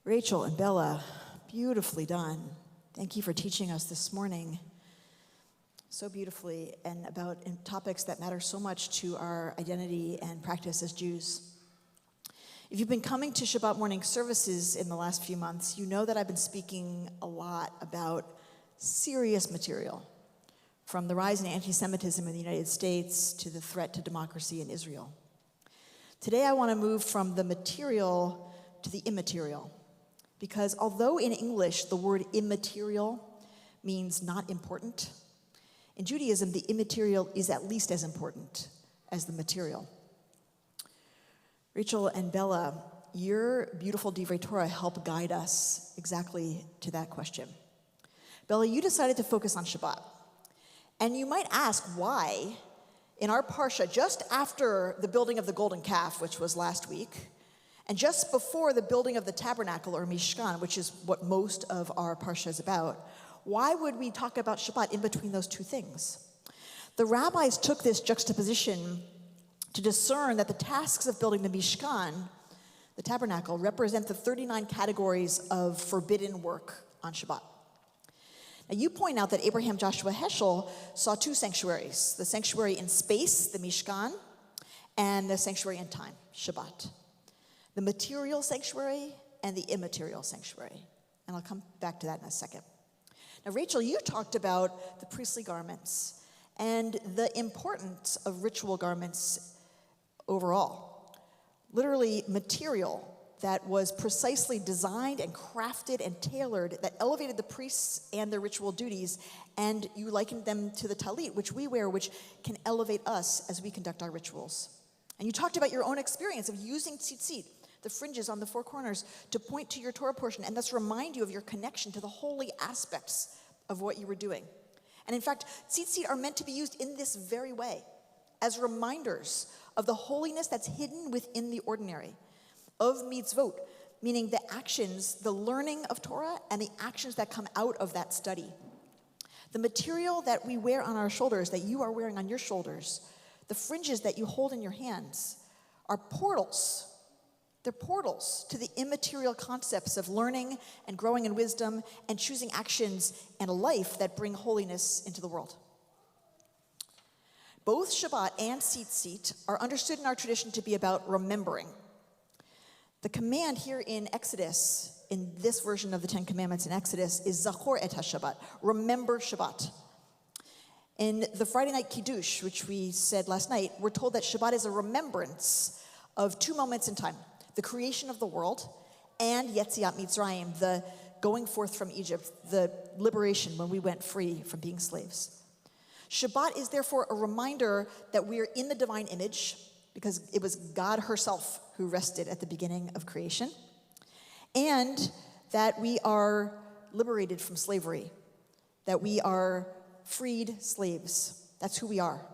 Rachel and Bella, beautifully done. Thank you for teaching us this morning so beautifully and about topics that matter so much to our identity and practice as Jews. If you've been coming to Shabbat morning services in the last few months, you know that I've been speaking a lot about serious material, from the rise in anti-Semitism in the United States to the threat to democracy in Israel. Today I want to move from the material to the immaterial, because although in English the word immaterial means not important, in Judaism the immaterial is at least as important as the material. Rachel and Bella, your beautiful Divrei Torah help guide us exactly to that question. Bella, you decided to focus on Shabbat. And you might ask why, in our Parsha, just after the building of the golden calf, which was last week, and just before the building of the tabernacle or Mishkan, which is what most of our Parsha is about, why would we talk about Shabbat in between those two things? The rabbis took this juxtaposition to discern that the tasks of building the Mishkan, the tabernacle, represent the 39 categories of forbidden work on Shabbat. Now, you point out that Abraham Joshua Heschel saw two sanctuaries, the sanctuary in space, the Mishkan, and the sanctuary in time, Shabbat. The material sanctuary and the immaterial sanctuary. And I'll come back to that in a second. Now, Rachel, you talked about the priestly garments and the importance of ritual garments overall. Literally material that was precisely designed and crafted and tailored, that elevated the priests and their ritual duties, and you likened them to the talit, which we wear, which can elevate us as we conduct our rituals. And you talked about your own experience of using tzitzit, the fringes on the four corners, to point to your Torah portion and thus remind you of your connection to the holy aspects of what you were doing. And in fact, tzitzit are meant to be used in this very way, as reminders of the holiness that's hidden within the ordinary, of mitzvot, meaning the actions, the learning of Torah, and the actions that come out of that study. The material that we wear on our shoulders, that you are wearing on your shoulders, the fringes that you hold in your hands, are portals. They're portals to the immaterial concepts of learning and growing in wisdom and choosing actions and a life that bring holiness into the world. Both Shabbat and tzitzit are understood in our tradition to be about remembering. The command here in Exodus, in this version of the Ten Commandments in Exodus, is Zachor et HaShabbat, remember Shabbat. In the Friday night Kiddush, which we said last night, we're told that Shabbat is a remembrance of two moments in time, the creation of the world and Yetziat Mitzrayim, the going forth from Egypt, the liberation when we went free from being slaves. Shabbat is therefore a reminder that we are in the divine image, because it was God herself who rested at the beginning of creation, and that we are liberated from slavery, that we are freed slaves. That's who we are.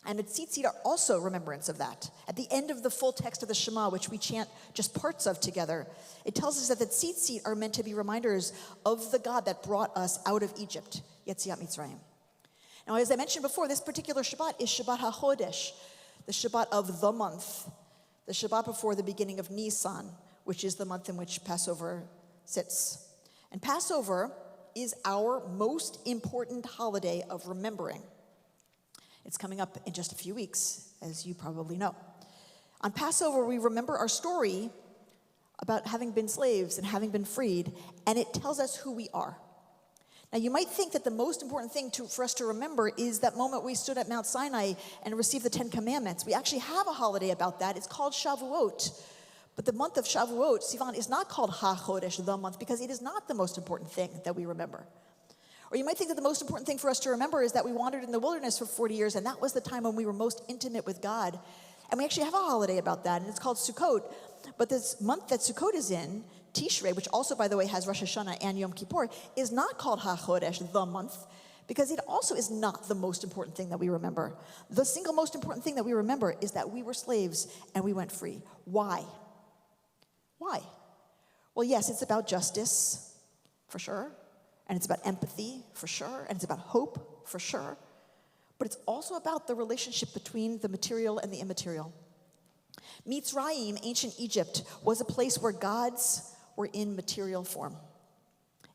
And the tzitzit are also remembrance of that. At the end of the full text of the Shema, which we chant just parts of together, it tells us that the tzitzit are meant to be reminders of the God that brought us out of Egypt, Yetziat Mitzrayim. Now, as I mentioned before, this particular Shabbat is Shabbat HaChodesh, the Shabbat of the month, the Shabbat before the beginning of Nisan, which is the month in which Passover sits. And Passover is our most important holiday of remembering. It's coming up in just a few weeks, as you probably know. On Passover, we remember our story about having been slaves and having been freed, and it tells us who we are. Now, you might think that the most important thing for us to remember is that moment we stood at Mount Sinai and received the Ten Commandments. We actually have a holiday about that. It's called Shavuot. But the month of Shavuot, Sivan, is not called HaChodesh, the month, because it is not the most important thing that we remember. Or you might think that the most important thing for us to remember is that we wandered in the wilderness for 40 years, and that was the time when we were most intimate with God. And we actually have a holiday about that, and it's called Sukkot. But this month that Sukkot is in, Tishrei, which also, by the way, has Rosh Hashanah and Yom Kippur, is not called HaChodesh, the month, because it also is not the most important thing that we remember. The single most important thing that we remember is that we were slaves and we went free. Why? Why? Well, yes, it's about justice, for sure, and it's about empathy, for sure, and it's about hope, for sure, but it's also about the relationship between the material and the immaterial. Mitzrayim, ancient Egypt, was a place where gods were in material form,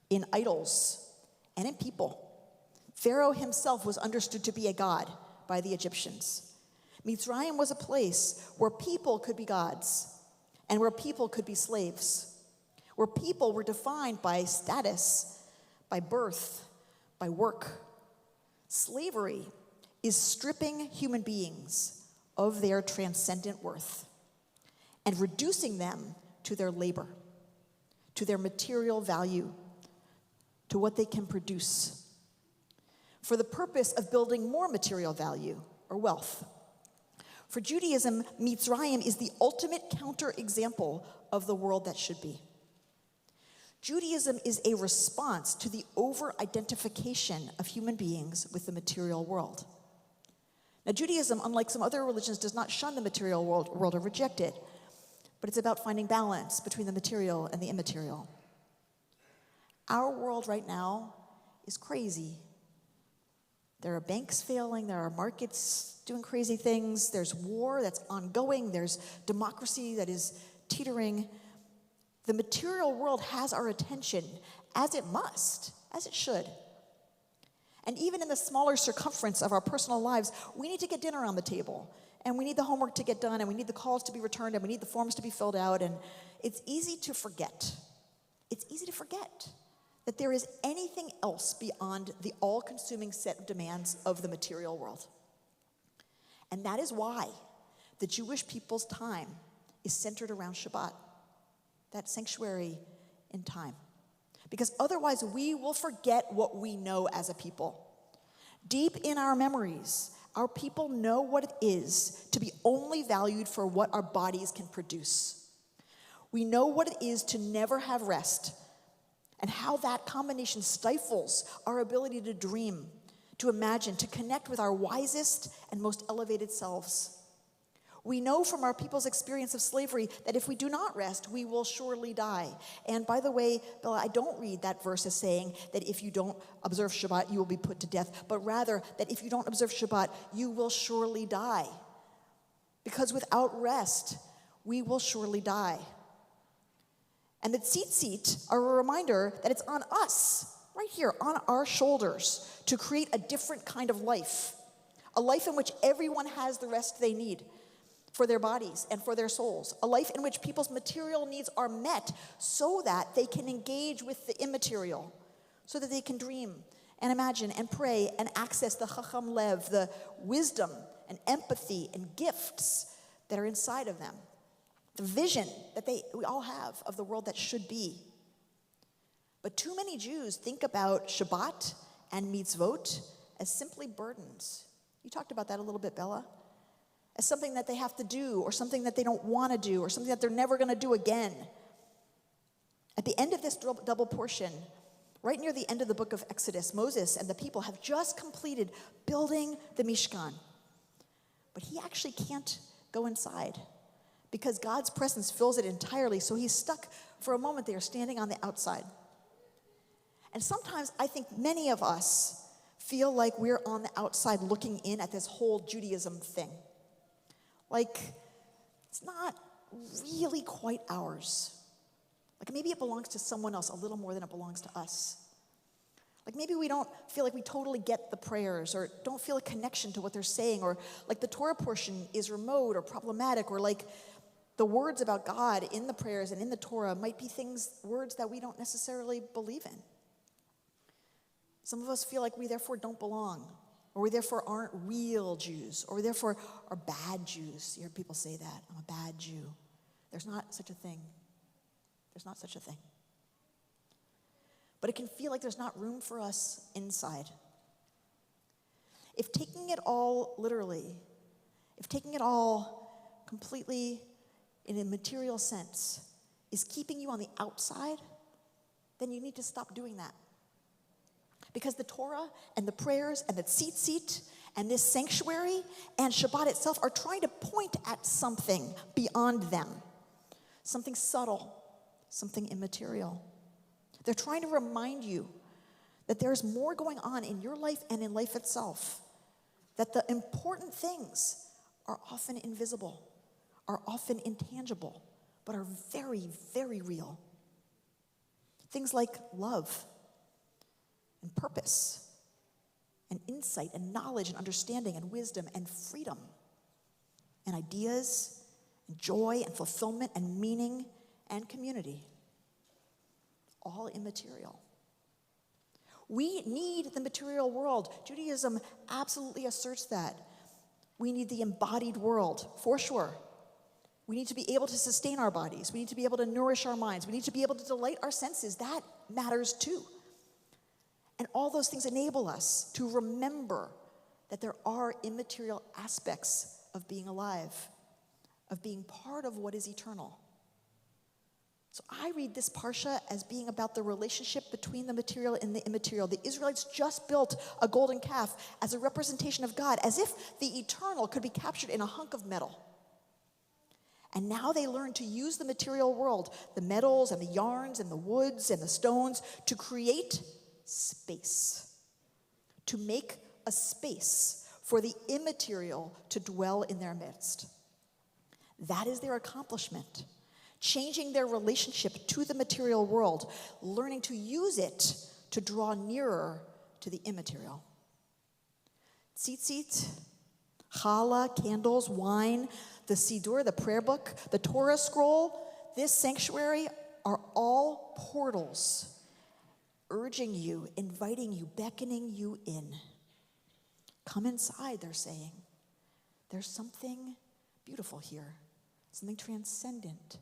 in idols, and in people. Pharaoh himself was understood to be a god by the Egyptians. Mitzrayim was a place where people could be gods and where people could be slaves, where people were defined by status, by birth, by work. Slavery is stripping human beings of their transcendent worth and reducing them to their labor, to their material value, to what they can produce, for the purpose of building more material value or wealth. For Judaism, Mitzrayim is the ultimate counterexample of the world that should be. Judaism is a response to the over-identification of human beings with the material world. Now, Judaism, unlike some other religions, does not shun the material world or reject it, but it's about finding balance between the material and the immaterial. Our world right now is crazy. There are banks failing, there are markets doing crazy things, there's war that's ongoing, there's democracy that is teetering. The material world has our attention, as it must, as it should. And even in the smaller circumference of our personal lives, we need to get dinner on the table, and we need the homework to get done, and we need the calls to be returned, and we need the forms to be filled out, and it's easy to forget. It's easy to forget that there is anything else beyond the all-consuming set of demands of the material world. And that is why the Jewish people's time is centered around Shabbat, that sanctuary in time. Because otherwise we will forget what we know as a people. Deep in our memories, our people know what it is to be only valued for what our bodies can produce. We know what it is to never have rest, and how that combination stifles our ability to dream, to imagine, to connect with our wisest and most elevated selves. We know from our people's experience of slavery that if we do not rest, we will surely die. And by the way, Bella, I don't read that verse as saying that if you don't observe Shabbat, you will be put to death, but rather that if you don't observe Shabbat, you will surely die. Because without rest, we will surely die. And the tzitzit are a reminder that it's on us, right here, on our shoulders, to create a different kind of life. A life in which everyone has the rest they need for their bodies and for their souls. A life in which people's material needs are met so that they can engage with the immaterial, so that they can dream and imagine and pray and access the chacham lev, the wisdom and empathy and gifts that are inside of them. The vision that we all have of the world that should be. But too many Jews think about Shabbat and mitzvot as simply burdens. You talked about that a little bit, Bella. As something that they have to do, or something that they don't want to do, or something that they're never going to do again. At the end of this double portion, right near the end of the book of Exodus, Moses and the people have just completed building the Mishkan. But he actually can't go inside, because God's presence fills it entirely, so he's stuck for a moment there, standing on the outside. And sometimes I think many of us feel like we're on the outside looking in at this whole Judaism thing. Like, it's not really quite ours. Like, maybe it belongs to someone else a little more than it belongs to us. Like, maybe we don't feel like we totally get the prayers, or don't feel a connection to what they're saying, or like the Torah portion is remote or problematic, or like the words about God in the prayers and in the Torah might be words that we don't necessarily believe in. Some of us feel like we therefore don't belong, or we therefore aren't real Jews, or we therefore are bad Jews. You hear people say that, I'm a bad Jew. There's not such a thing. There's not such a thing. But it can feel like there's not room for us inside. If taking it all literally, if taking it all completely in a material sense is keeping you on the outside, then you need to stop doing that. Because the Torah and the prayers and the tzitzit and this sanctuary and Shabbat itself are trying to point at something beyond them. Something subtle, something immaterial. They're trying to remind you that there's more going on in your life and in life itself. That the important things are often invisible, are often intangible, but are very, very real. Things like love and purpose and insight and knowledge and understanding and wisdom and freedom and ideas and joy and fulfillment and meaning and community. All immaterial. We need the material world. Judaism absolutely asserts that. We need the embodied world, for sure. We need to be able to sustain our bodies. We need to be able to nourish our minds. We need to be able to delight our senses. That matters too. And all those things enable us to remember that there are immaterial aspects of being alive, of being part of what is eternal. So I read this parsha as being about the relationship between the material and the immaterial. The Israelites just built a golden calf as a representation of God, as if the eternal could be captured in a hunk of metal. And now they learn to use the material world, the metals and the yarns and the woods and the stones, to create space, to make a space for the immaterial to dwell in their midst. That is their accomplishment. Changing their relationship to the material world, learning to use it to draw nearer to the immaterial. Tzitzit, challah, candles, wine, the Siddur, the prayer book, the Torah scroll, this sanctuary are all portals, urging you, inviting you, beckoning you in. Come inside, they're saying. There's something beautiful here, something transcendent.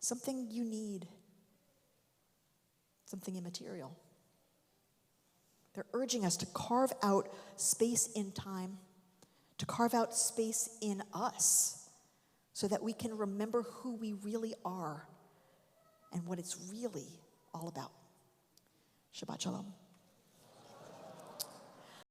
Something you need, something immaterial. They're urging us to carve out space in time, to carve out space in us, so that we can remember who we really are and what it's really all about. Shabbat Shalom.